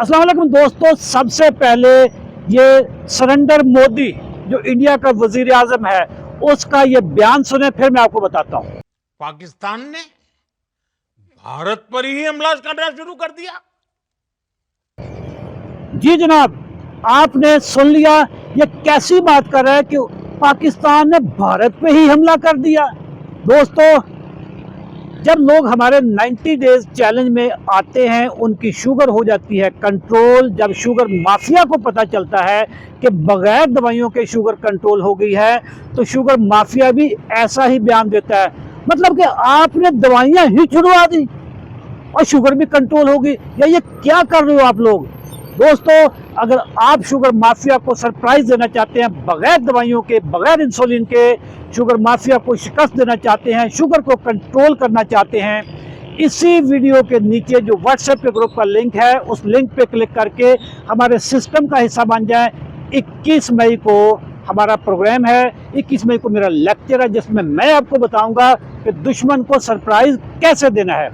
अस्सलाम वालेकुम दोस्तों, सबसे पहले ये सरेंडर मोदी जो इंडिया का वजीर आजम है उसका ये बयान सुने, फिर मैं आपको बताता हूँ। पाकिस्तान ने भारत पर ही हमला करना शुरू कर दिया। जी जनाब, आपने सुन लिया। ये कैसी बात कर रहा है कि पाकिस्तान ने भारत पे ही हमला कर दिया। दोस्तों, जब लोग हमारे 90 डेज चैलेंज में आते हैं, उनकी शुगर हो जाती है कंट्रोल। जब शुगर माफिया को पता चलता है कि बगैर दवाइयों के शुगर कंट्रोल हो गई है, तो शुगर माफिया भी ऐसा ही बयान देता है, मतलब कि आपने दवाइयां ही छुड़वा दी और शुगर भी कंट्रोल होगी। या ये क्या कर रहे हो आप लोग? दोस्तों, अगर आप शुगर माफिया को सरप्राइज देना चाहते हैं, बगैर दवाइयों के, बगैर इंसुलिन के शुगर माफिया को शिकस्त देना चाहते हैं, शुगर को कंट्रोल करना चाहते हैं, इसी वीडियो के नीचे जो व्हाट्सएप के ग्रुप का लिंक है, उस लिंक पे क्लिक करके हमारे सिस्टम का हिस्सा बन जाए। 21 मई को हमारा प्रोग्राम है, 21 मई को मेरा लेक्चर है, जिसमें मैं आपको बताऊंगा कि दुश्मन को सरप्राइज कैसे देना है।